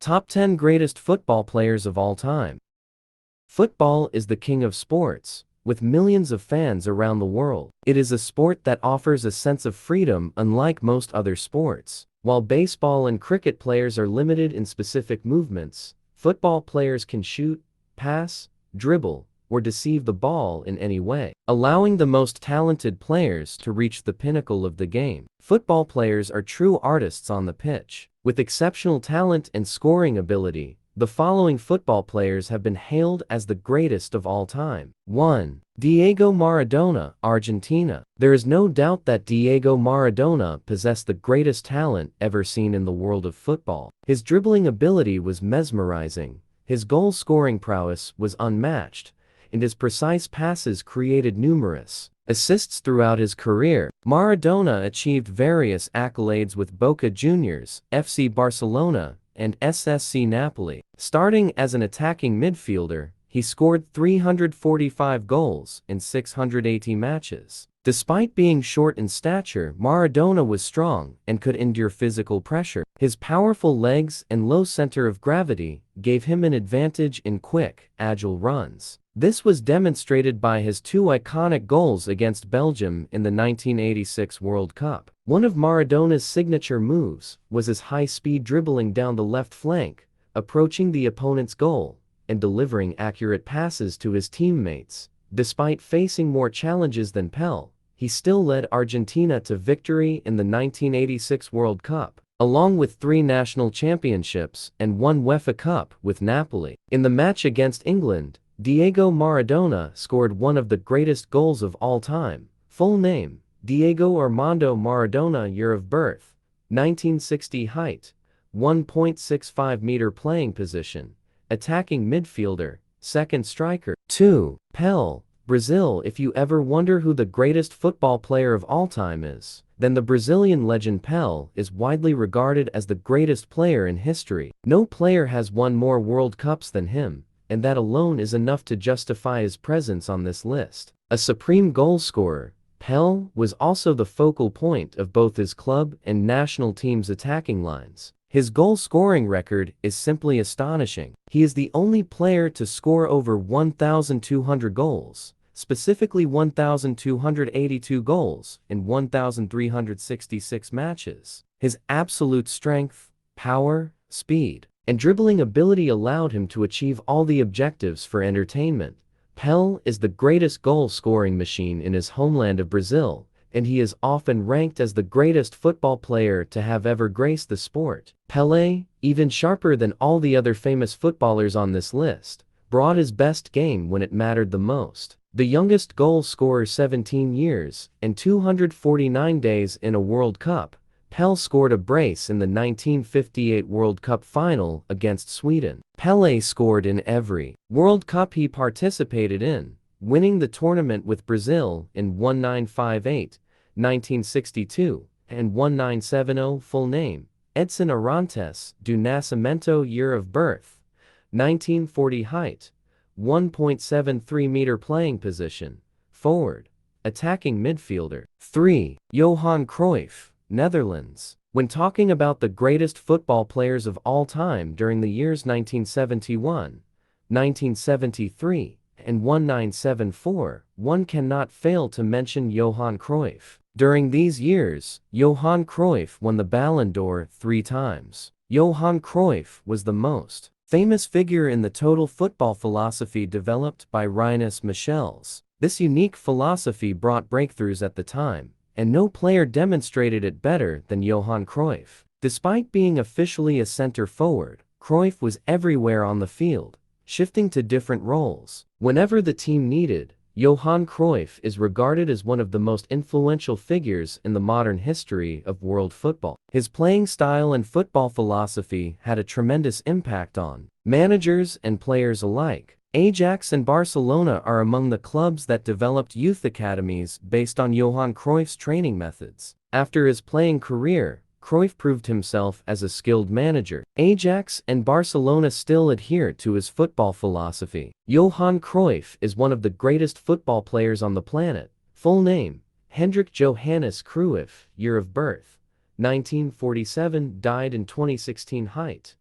Top 10 Greatest Football Players of All Time. Football is the king of sports, with millions of fans around the world. It is a sport that offers a sense of freedom unlike most other sports. While baseball and cricket players are limited in specific movements, football players can shoot, pass, dribble, or deceive the ball in any way, allowing the most talented players to reach the pinnacle of the game. Football players are true artists on the pitch. With exceptional talent and scoring ability, the following football players have been hailed as the greatest of all time. 1. Diego Maradona, Argentina. There is no doubt that Diego Maradona possessed the greatest talent ever seen in the world of football. His dribbling ability was mesmerizing, his goal-scoring prowess was unmatched, and his precise passes created numerous assists throughout his career. Maradona achieved various accolades with Boca Juniors, FC Barcelona, and SSC Napoli. Starting as an attacking midfielder, he scored 345 goals in 680 matches. Despite being short in stature, Maradona was strong and could endure physical pressure. His powerful legs and low center of gravity gave him an advantage in quick, agile runs. This was demonstrated by his two iconic goals against Belgium in the 1986 World Cup. One of Maradona's signature moves was his high-speed dribbling down the left flank, approaching the opponent's goal, and delivering accurate passes to his teammates. Despite facing more challenges than Pele, he still led Argentina to victory in the 1986 World Cup, along with 3 national championships and 1 UEFA Cup with Napoli. In the match against England, Diego Maradona scored one of the greatest goals of all time. Full name: Diego Armando Maradona. Year of birth: 1960. Height: 1.65 meter. Playing position: attacking midfielder, second striker. 2. Pele, Brazil. If you ever wonder who the greatest football player of all time is, then the Brazilian legend Pele is widely regarded as the greatest player in history. No player has won more World Cups than him, and that alone is enough to justify his presence on this list. A supreme goal scorer, Pele was also the focal point of both his club and national team's attacking lines. His goal-scoring record is simply astonishing. He is the only player to score over 1,200 goals, specifically 1,282 goals in 1,366 matches. His absolute strength, power, speed, and dribbling ability allowed him to achieve all the objectives for entertainment. Pele is the greatest goal-scoring machine in his homeland of Brazil, and he is often ranked as the greatest football player to have ever graced the sport. Pele, even sharper than all the other famous footballers on this list, brought his best game when it mattered the most. The youngest goal scorer, 17 years and 249 days in a World Cup, Pele scored a brace in the 1958 World Cup final against Sweden. Pele scored in every World Cup he participated in, winning the tournament with Brazil in 1958, 1962, and 1970. Full name: Edson Arantes do Nascimento. Year of birth: 1940. Height: 1.73 meter. Playing position: forward, attacking midfielder. 3. Johan Cruyff, Netherlands. When talking about the greatest football players of all time during the years 1971, 1973, and 1974, one cannot fail to mention Johan Cruyff. During these years, Johan Cruyff won the Ballon d'Or 3 times. Johan Cruyff was the most famous figure in the total football philosophy developed by Michel. This unique philosophy brought breakthroughs at the time, and no player demonstrated it better than Johan Cruyff. Despite being officially a center forward, Cruyff was everywhere on the field, shifting to different roles whenever the team needed. Johan Cruyff is regarded as one of the most influential figures in the modern history of world football. His playing style and football philosophy had a tremendous impact on managers and players alike. Ajax and Barcelona are among the clubs that developed youth academies based on Johan Cruyff's training methods. After his playing career, Cruyff proved himself as a skilled manager. Ajax and Barcelona still adhere to his football philosophy. Johan Cruyff is one of the greatest football players on the planet. Full name: Hendrik Johannes Cruyff. Year of birth: 1947. Died in 2016. Height: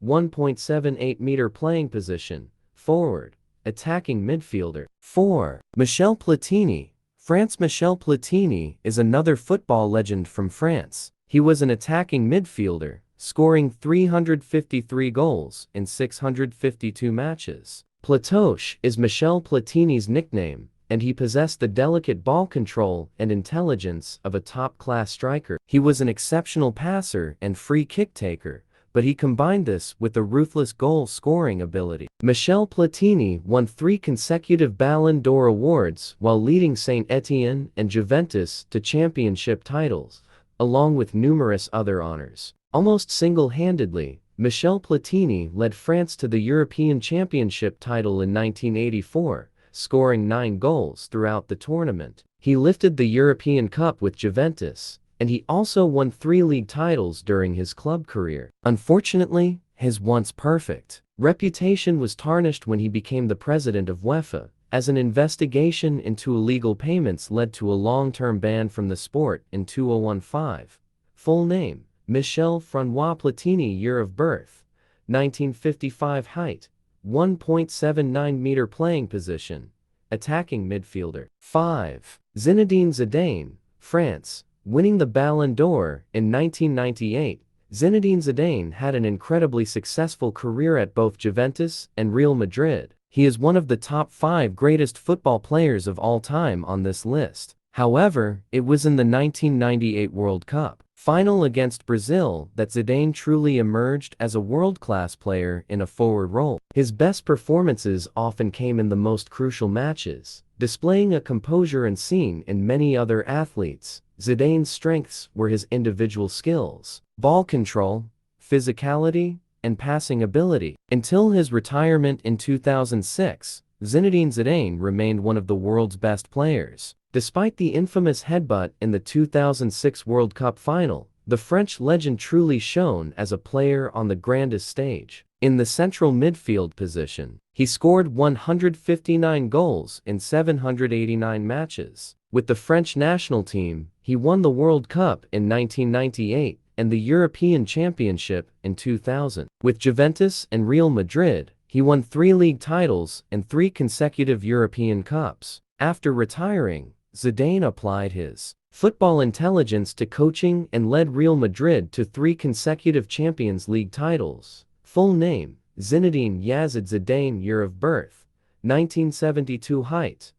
1.78-meter playing position, forward, attacking midfielder. 4. Michel Platini. France. Michel Platini is another football legend from France. He was an attacking midfielder, scoring 353 goals in 652 matches. Platoche is Michel Platini's nickname, and he possessed the delicate ball control and intelligence of a top-class striker. He was an exceptional passer and free kick taker, but he combined this with a ruthless goal-scoring ability. Michel Platini won 3 consecutive Ballon d'Or awards while leading Saint-Étienne and Juventus to championship titles, along with numerous other honors. Almost single-handedly, Michel Platini led France to the European Championship title in 1984, scoring 9 goals throughout the tournament. He lifted the European Cup with Juventus, and he also won 3 league titles during his club career. Unfortunately, his once perfect reputation was tarnished when he became the president of UEFA, as an investigation into illegal payments led to a long-term ban from the sport in 2015. Full name: Michel François Platini. Year of birth: 1955. Height: 1.79-meter. Playing position: attacking midfielder. 5. Zinedine Zidane. France. Winning the Ballon d'Or in 1998, Zinedine Zidane had an incredibly successful career at both Juventus and Real Madrid. He is one of the top 5 greatest football players of all time on this list. However, it was in the 1998 World Cup final against Brazil that Zidane truly emerged as a world-class player in a forward role. His best performances often came in the most crucial matches, displaying a composure unseen in many other athletes. Zidane's strengths were his individual skills, ball control, physicality, and passing ability. Until his retirement in 2006, Zinedine Zidane remained one of the world's best players. Despite the infamous headbutt in the 2006 World Cup final, the French legend truly shone as a player on the grandest stage. In the central midfield position, he scored 159 goals in 789 matches. With the French national team, he won the World Cup in 1998 and the European Championship in 2000. With Juventus and Real Madrid, he won 3 league titles and 3 consecutive European Cups. After retiring, Zidane applied his football intelligence to coaching and led Real Madrid to 3 consecutive Champions League titles. Full name: Zinedine Yazid Zidane. Year of birth: 1972. Height: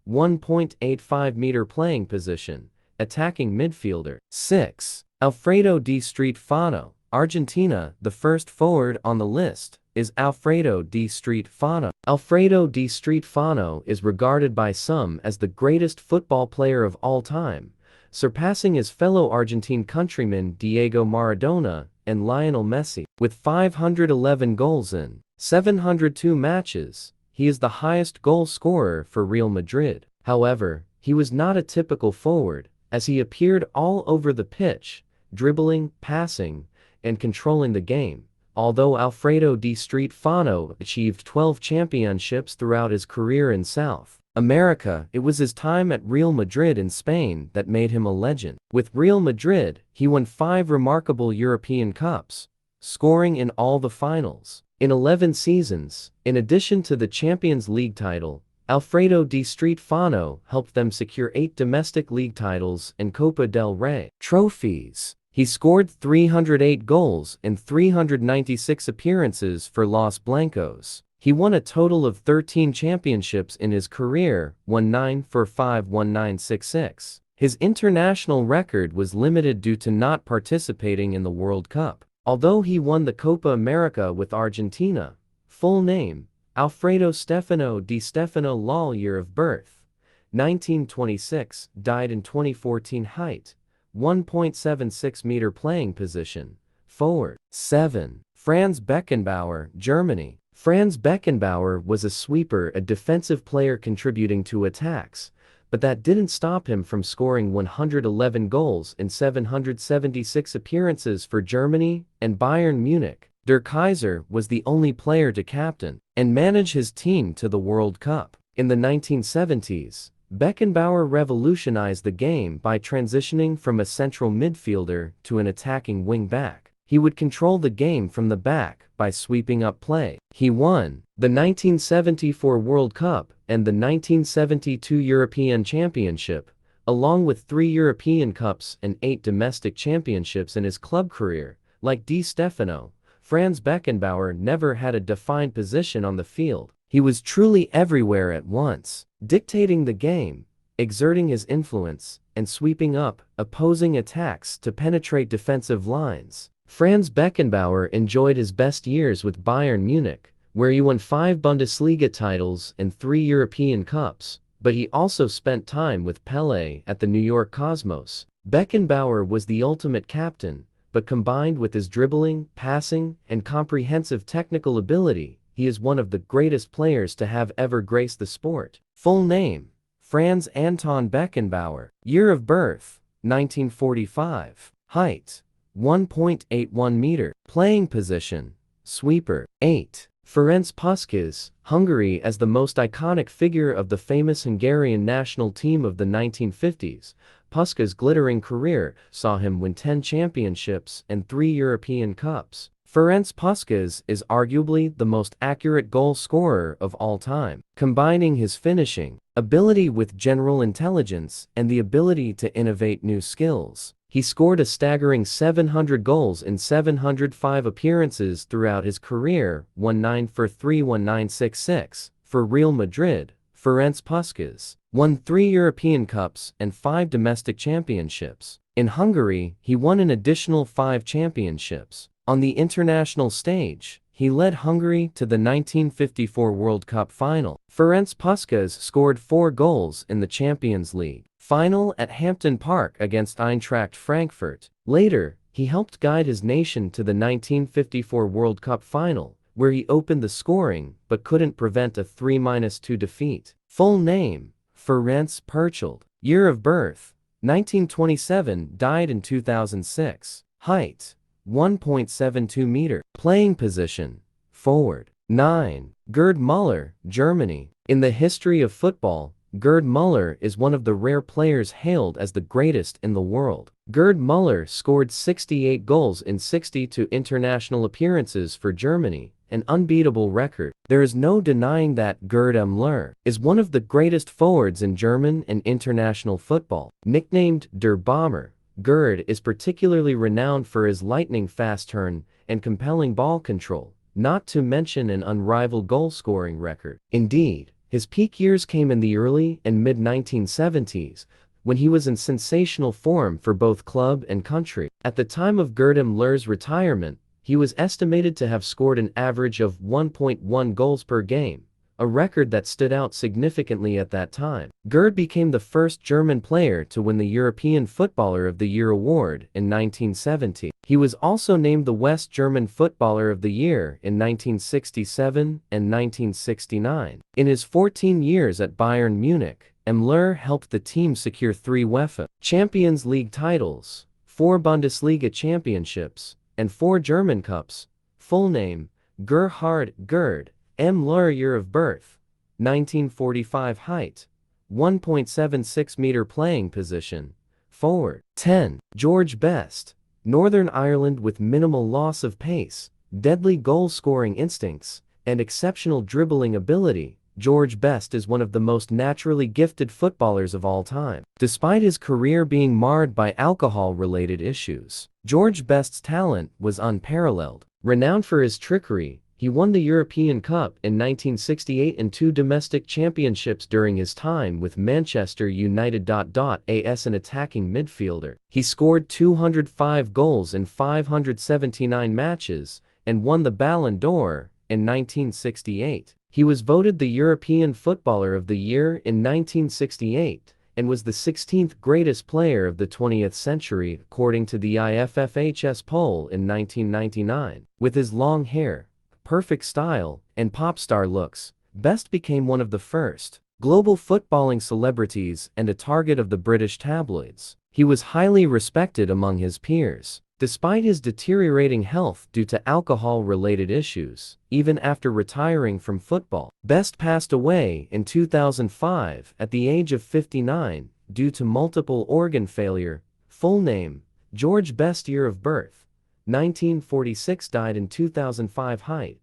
1.85-meter. Playing position: attacking midfielder. 6. Alfredo di Stéfano. Argentina. The first forward on the list is Alfredo di Stéfano. Alfredo di Stéfano is regarded by some as the greatest football player of all time, surpassing his fellow Argentine countrymen Diego Maradona and Lionel Messi. With 511 goals in 702 matches, he is the highest goal scorer for Real Madrid. However, he was not a typical forward, as he appeared all over the pitch, dribbling, passing, and controlling the game. Although Alfredo di Stéfano achieved 12 championships throughout his career in South America, it was his time at Real Madrid in Spain that made him a legend. With Real Madrid, he won 5 remarkable European Cups, scoring in all the finals. In 11 seasons, in addition to the Champions League title, Alfredo di Stéfano helped them secure 8 domestic league titles and Copa del Rey trophies. He scored 308 goals in 396 appearances for Los Blancos. He won a total of 13 championships in his career, won 9 for 5, 1966. His international record was limited due to not participating in the World Cup. Although he won the Copa America with Argentina. Full name: Alfredo Stéfano di Stéfano Lal. Year of birth: 1926, died in 2014. Height: 1.76-meter. Playing position: forward. 7. Franz Beckenbauer. Germany. Franz Beckenbauer was a sweeper, a defensive player contributing to attacks, but that didn't stop him from scoring 111 goals in 776 appearances for Germany and Bayern Munich. Der Kaiser was the only player to captain and manage his team to the World Cup. In the 1970s, Beckenbauer revolutionized the game by transitioning from a central midfielder to an attacking wing-back. He would control the game from the back by sweeping up play. He won the 1974 World Cup and the 1972 European Championship, along with 3 European Cups and 8 domestic championships in his club career. Like Stéfano, Franz Beckenbauer never had a defined position on the field. He was truly everywhere at once, dictating the game, exerting his influence, and sweeping up opposing attacks to penetrate defensive lines. Franz Beckenbauer enjoyed his best years with Bayern Munich, where he won 5 Bundesliga titles and 3 European Cups, but he also spent time with Pele at the New York Cosmos. Beckenbauer was the ultimate captain, but combined with his dribbling, passing, and comprehensive technical ability, he is one of the greatest players to have ever graced the sport. Full name: Franz Anton Beckenbauer. Year of birth: 1945. Height: 1.81 meter. Playing position: sweeper. 8. Ferenc Puskas, Hungary. As the most iconic figure of the famous Hungarian national team of the 1950s, Puskas' glittering career saw him win 10 championships and 3 European Cups. Ferenc Puskas is arguably the most accurate goal scorer of all time, combining his finishing ability with general intelligence and the ability to innovate new skills. He scored a staggering 700 goals in 705 appearances throughout his career, 1943-1966. For Real Madrid, Ferenc Puskas won 3 European Cups and 5 domestic championships. In Hungary, he won an additional 5 championships. On the international stage, he led Hungary to the 1954 World Cup final. Ferenc Puskas scored 4 goals in the Champions League final at Hampden Park against Eintracht Frankfurt. Later, he helped guide his nation to the 1954 World Cup final, where he opened the scoring but couldn't prevent a 3-2 defeat. Full name: Ferenc Perchild. Year of birth: 1927. Died in 2006. Height: 1.72 meter. Playing position: forward. 9. Gerd Müller, Germany. In the history of football, Gerd Müller is one of the rare players hailed as the greatest in the world. Gerd Müller scored 68 goals in 62 international appearances for Germany, an unbeatable record. There is no denying that Gerd Müller is one of the greatest forwards in German and international football. Nicknamed Der Bomber, Gerd is particularly renowned for his lightning-fast turn and compelling ball control, not to mention an unrivaled goal-scoring record. Indeed, his peak years came in the early and mid-1970s, when he was in sensational form for both club and country. At the time of Gerd Müller's retirement, he was estimated to have scored an average of 1.1 goals per game, a record that stood out significantly at that time. Gerd became the first German player to win the European Footballer of the Year award in 1970. He was also named the West German Footballer of the Year in 1967 and 1969. In his 14 years at Bayern Munich, Müller helped the team secure 3 UEFA Champions League titles, 4 Bundesliga championships, and 4 German Cups. Full name: Gerhard Gerd Müller. Year of birth: 1945. Height: 1.76 meter. Playing position: forward. 10. George Best, Northern Ireland. With minimal loss of pace, deadly goal-scoring instincts, and exceptional dribbling ability, George Best is one of the most naturally gifted footballers of all time. Despite his career being marred by alcohol-related issues, George Best's talent was unparalleled. Renowned for his trickery, he won the European Cup in 1968 and 2 domestic championships during his time with Manchester United. As an attacking midfielder, he scored 205 goals in 579 matches and won the Ballon d'Or in 1968. He was voted the European Footballer of the Year in 1968 and was the 16th greatest player of the 20th century according to the IFFHS poll in 1999. With his long hair, perfect style, and pop star looks, Best became one of the first global footballing celebrities and a target of the British tabloids. He was highly respected among his peers, despite his deteriorating health due to alcohol-related issues. Even after retiring from football, Best passed away in 2005 at the age of 59 due to multiple organ failure. Full name: George Best. Year of birth: 1946 died in 2005 height,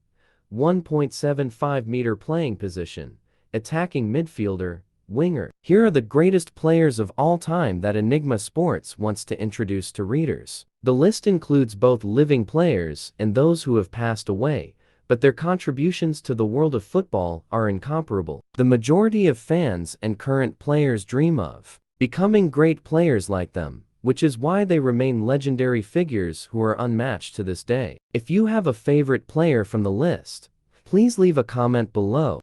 1.75 meter playing position, attacking midfielder, winger. Here are the greatest players of all time that Enigma Sports wants to introduce to readers. The list includes both living players and those who have passed away, but their contributions to the world of football are incomparable. The majority of fans and current players dream of becoming great players like them, which is why they remain legendary figures who are unmatched to this day. If you have a favorite player from the list, please leave a comment below.